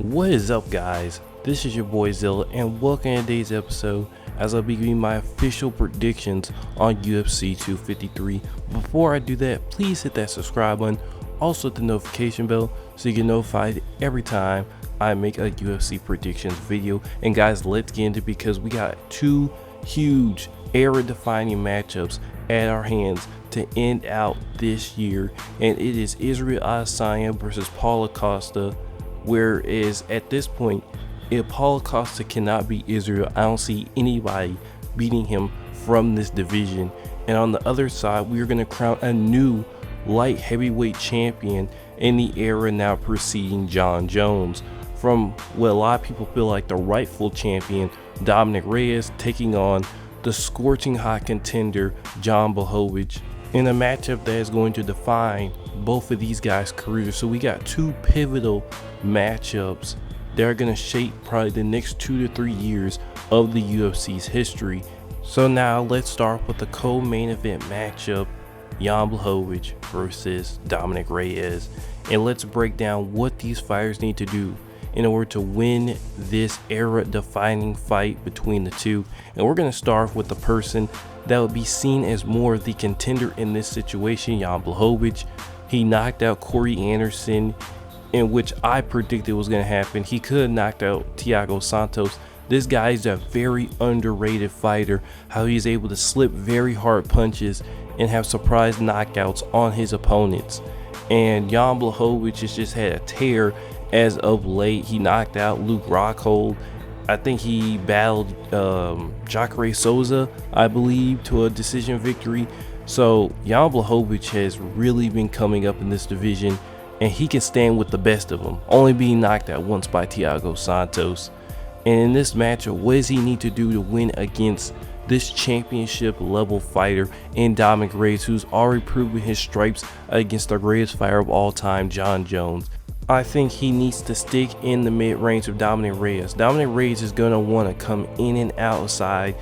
What is up, guys? This is your boy Zilla, and welcome to today's episode as I'll be giving my official predictions on UFC 253. Before I do that, please hit that subscribe button, also hit the notification bell so you get notified every time I make a UFC predictions video. And guys, let's get into it because we got two huge era-defining matchups at our hands to end out this year, and it is Israel Adesanya versus Paulo Costa. Whereas at this point, if Paulo Costa cannot beat Israel, I don't see anybody beating him from this division. And on the other side, we are going to crown a new light heavyweight champion in the era now preceding Jon Jones, from what a lot of people feel like the rightful champion, Dominic Reyes, taking on the scorching hot contender Jan Blachowicz, in a matchup that is going to define both of these guys' careers. So we got two pivotal matchups that are going to shape probably the next 2 to 3 years of the UFC's history. So now let's start with the co-main event matchup, Jan Blachowicz versus Dominic Reyes, and let's break down what these fighters need to do in order to win this era-defining fight between the two. And we're going to start with the person that would be seen as more the contender in this situation, Jan Blachowicz. He knocked out Corey Anderson, in which I predicted was going to happen. He could have knocked out Thiago Santos. This guy is a very underrated fighter, how he's able to slip very hard punches and have surprise knockouts on his opponents. And Jan Blachowicz has just had a tear as of late. He knocked out Luke Rockhold. I think he battled Jacare Souza, I believe, to a decision victory. So Jan Blachowicz has really been coming up in this division, and he can stand with the best of them, only being knocked out once by Thiago Santos. And in this matchup, what does he need to do to win against this championship level fighter in Dominic Reyes, who's already proven his stripes against the greatest fighter of all time, Jon Jones? I think he needs to stick in the mid-range of Dominic Reyes. Dominic Reyes is going to want to come in and outside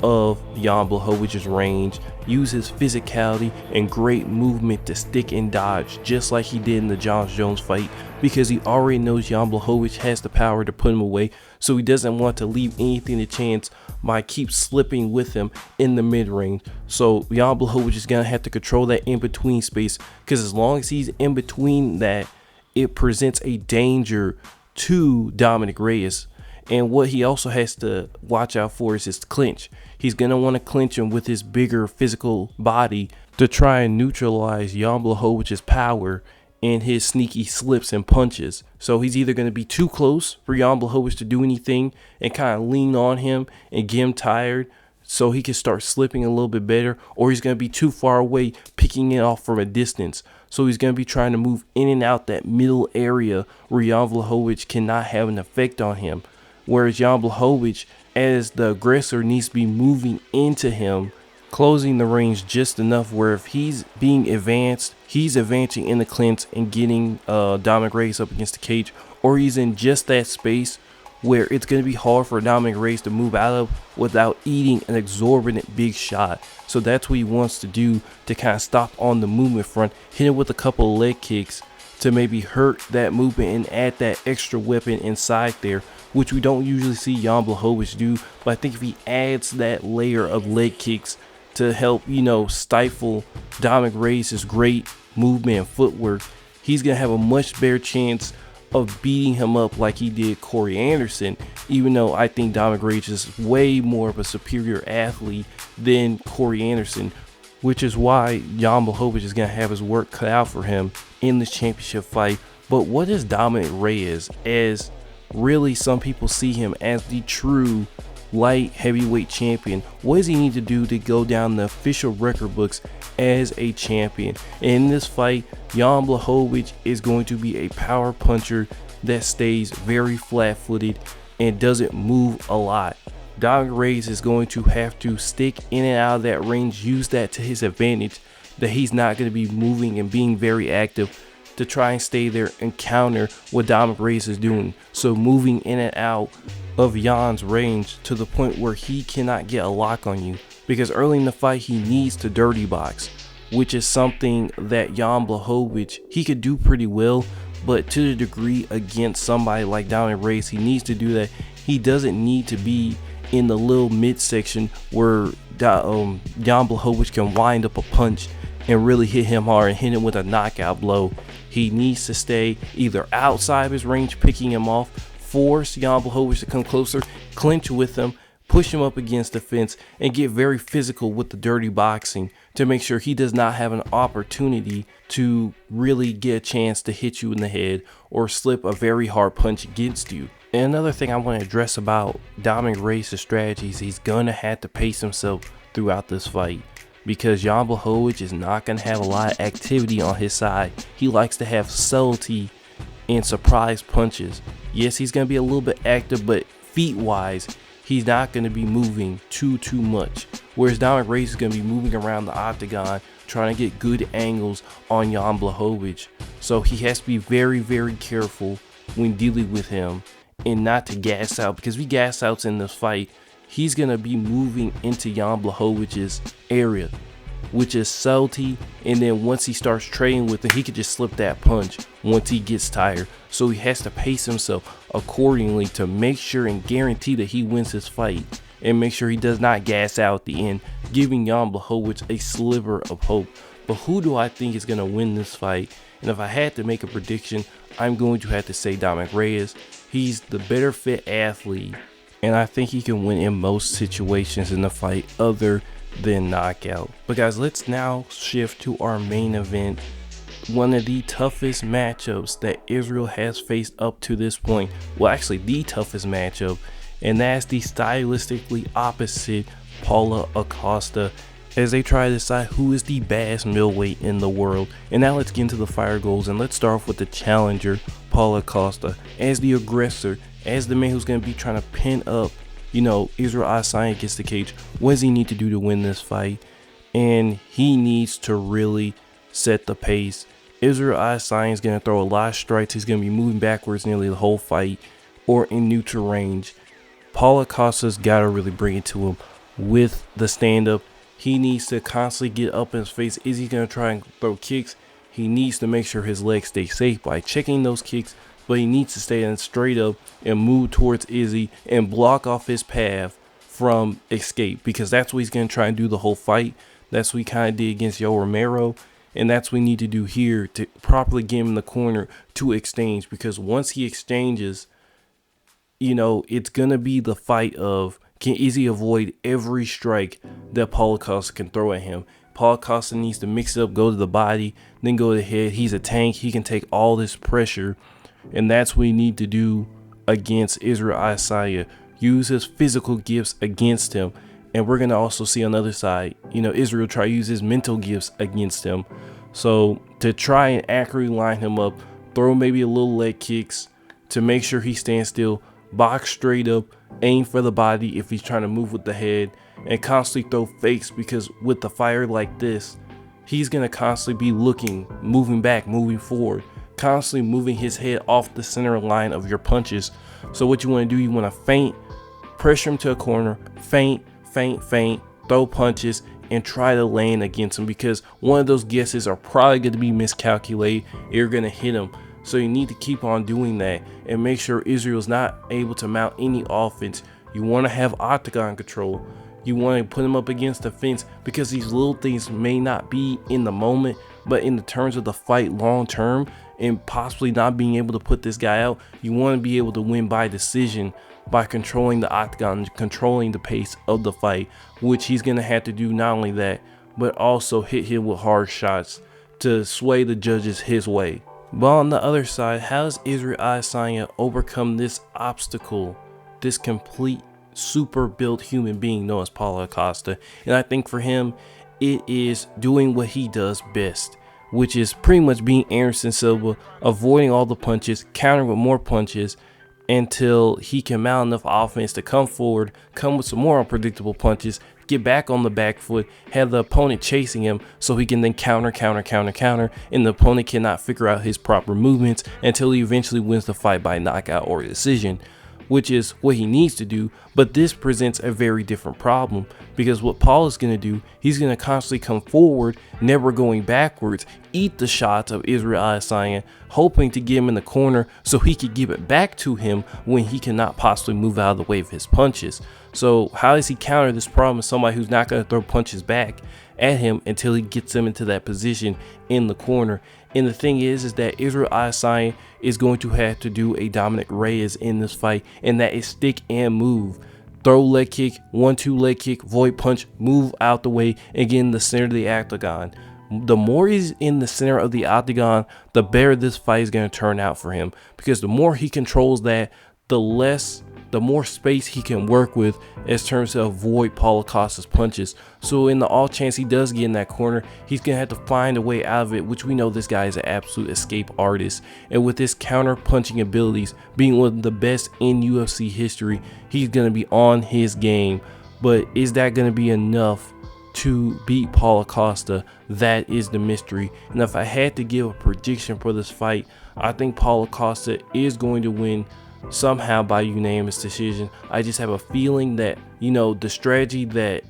of Jan Blachowicz range, use his physicality and great movement to stick and dodge, just like he did in the Jon Jones fight, because he already knows Jan Blachowicz has the power to put him away, so he doesn't want to leave anything to chance by keep slipping with him in the mid-range. So Jan Blachowicz is going to have to control that in-between space, because as long as he's in between that, it presents a danger to Dominic Reyes. And what he also has to watch out for is his clinch. He's going to want to clinch him with his bigger physical body to try and neutralize Jan Blachowicz power and his sneaky slips and punches. So he's either going to be too close for Jan Blachowicz to do anything and kind of lean on him and get him tired so he can start slipping a little bit better, or he's going to be too far away, picking it off from a distance. So he's going to be trying to move in and out that middle area where Jan Blachowicz cannot have an effect on him. Whereas Jan Blachowicz, as the aggressor, needs to be moving into him, closing the range just enough where if he's being advanced, he's advancing in the clinch and getting Dominic Reyes up against the cage, or he's in just that space where it's going to be hard for Dominic Reyes to move out of without eating an exorbitant big shot. So that's what he wants to do to kind of stop on the movement front, hit him with a couple of leg kicks to maybe hurt that movement and add that extra weapon inside there, which we don't usually see Jan Blachowicz do. But I think if he adds that layer of leg kicks to help, stifle Dominic Reyes' great movement and footwork, he's going to have a much better chance of beating him up like he did Corey Anderson, even though I think Dominic Reyes is way more of a superior athlete than Corey Anderson, which is why Jan Blachowicz is going to have his work cut out for him in this championship fight. But what is Dominic Reyes, as really some people see him as the true light heavyweight champion? What does he need to do to go down the official record books as a champion? In this fight, Jan Blachowicz is going to be a power puncher that stays very flat-footed and doesn't move a lot. Dominic Reyes is going to have to stick in and out of that range, use that to his advantage, that he's not going to be moving and being very active, to try and stay there and counter what Dominic Reyes is doing. So moving in and out of Jan's range to the point where he cannot get a lock on you, because early in the fight he needs to dirty box, which is something that Jan Blachowicz, he could do pretty well, but to the degree against somebody like Dominic Reyes, he needs to do that. He doesn't need to be in the little midsection where Jan Blachowicz can wind up a punch and really hit him hard and hit him with a knockout blow. He needs to stay either outside of his range, picking him off, force Jan Blachowicz to come closer, clinch with him, push him up against the fence, and get very physical with the dirty boxing to make sure he does not have an opportunity to really get a chance to hit you in the head or slip a very hard punch against you. And another thing I want to address about Dominic Reyes' strategies, he's going to have to pace himself throughout this fight, because Jan Blachowicz is not going to have a lot of activity on his side. He likes to have subtlety and surprise punches. Yes, he's going to be a little bit active, but feet-wise, he's not going to be moving too much. Whereas Dominic Reyes is going to be moving around the octagon, trying to get good angles on Jan Blachowicz. So he has to be very, very careful when dealing with him and not to gas out, because if he gas outs in this fight, he's going to be moving into Jan Blachowicz's area, which is subtlety, and then once he starts trading with him, he could just slip that punch once he gets tired. So he has to pace himself accordingly to make sure and guarantee that he wins his fight, and make sure he does not gas out at the end, giving Jan Blachowicz a sliver of hope. But who do I think is going to win this fight? And if I had to make a prediction, I'm going to have to say Dominic Reyes. He's the better fit athlete, and I think he can win in most situations in the fight other than knockout. But guys, let's now shift to our main event. One of the toughest matchups that Israel has faced up to this point. Well, actually the toughest matchup, and that's the stylistically opposite Paulo Acosta, as they try to decide who is the baddest middleweight in the world. And now let's get into the fire goals, and let's start off with the challenger, Paulo Acosta, as the aggressor, as the man who's going to be trying to pin up, Israel Adesanya against the cage. What does he need to do to win this fight? And he needs to really set the pace. Israel Adesanya is going to throw a lot of strikes. He's going to be moving backwards nearly the whole fight or in neutral range. Paulo Acosta's got to really bring it to him with the stand-up. He needs to constantly get up in his face. Is he going to try and throw kicks? He needs to make sure his legs stay safe by checking those kicks, but he needs to stay in straight up and move towards Izzy and block off his path from escape, because that's what he's going to try and do the whole fight. That's what he kind of did against Yo Romero, and that's what we need to do here to properly get him in the corner to exchange, because once he exchanges, it's going to be the fight of, can Izzy avoid every strike that Paulo Acosta can throw at him? Paulo Acosta needs to mix it up, go to the body, then go to the head. He's a tank. He can take all this pressure, and that's what we need to do against Israel Adesanya. Use his physical gifts against him. And we're going to also see on the other side, Israel try to use his mental gifts against him. So to try and accurately line him up, throw maybe a little leg kicks to make sure he stands still, box straight up, aim for the body if he's trying to move with the head, and constantly throw fakes, because with the fighter like this, he's going to constantly be looking, moving back, moving forward, constantly moving his head off the center line of your punches. So what you want to do, you want to feint, pressure him to a corner, feint, throw punches, and try to land against him, because one of those guesses are probably going to be miscalculated. You're going to hit him. So you need to keep on doing that and make sure Israel's not able to mount any offense. You want to have octagon control. You want to put him up against the fence, because these little things may not be in the moment, but in the terms of the fight long term and possibly not being able to put this guy out, you want to be able to win by decision by controlling the octagon, controlling the pace of the fight, which he's going to have to do. Not only that, but also hit him with hard shots to sway the judges his way. But on the other side, how does Israel Adesanya overcome this obstacle, this complete super built human being known as Paulo Acosta? And I think for him, it is doing what he does best, which is pretty much being Anderson Silva, avoiding all the punches, countering with more punches, until he can mount enough offense to come forward, come with some more unpredictable punches, get back on the back foot, have the opponent chasing him so he can then counter, and the opponent cannot figure out his proper movements until he eventually wins the fight by knockout or decision. which is what he needs to do. But this presents a very different problem, because what Paul is going to do, he's going to constantly come forward, never going backwards, eat the shots of Israel Adesanya, hoping to get him in the corner so he could give it back to him when he cannot possibly move out of the way of his punches. So how does he counter this problem with somebody who's not going to throw punches back at him until he gets him into that position in the corner? And the thing is that Israel Adesanya is going to have to do a Dominic Reyes in this fight, and that is stick and move. Throw leg kick, 1-2 leg kick, void punch, move out the way, and get in the center of the octagon. The more he's in the center of the octagon, the better this fight is going to turn out for him, because the more he controls that, the more space he can work with in terms to avoid Paulo Costa's punches. So in the off chance he does get in that corner, he's going to have to find a way out of it, which we know this guy is an absolute escape artist. And with his counter punching abilities being one of the best in UFC history, he's going to be on his game. But is that going to be enough to beat Paulo Costa? That is the mystery. And if I had to give a prediction for this fight, I think Paulo Costa is going to win somehow by unanimous decision. I just have a feeling that, the strategy that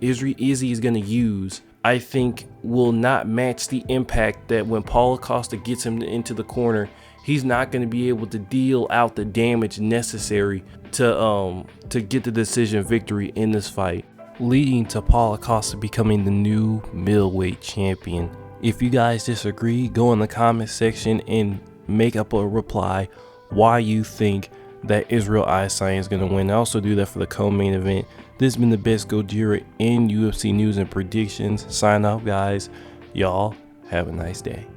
Izzy is going to use, I think will not match the impact that when Paulo Costa gets him into the corner, he's not going to be able to deal out the damage necessary to get the decision victory in this fight, leading to Paulo Costa becoming the new middleweight champion. If you guys disagree, go in the comment section and make up a reply why you think that Israel Adesanya is going to win. I also do that for the co-main event. This has been the best Gojira in UFC news and predictions. Sign off, guys. Y'all have a nice day.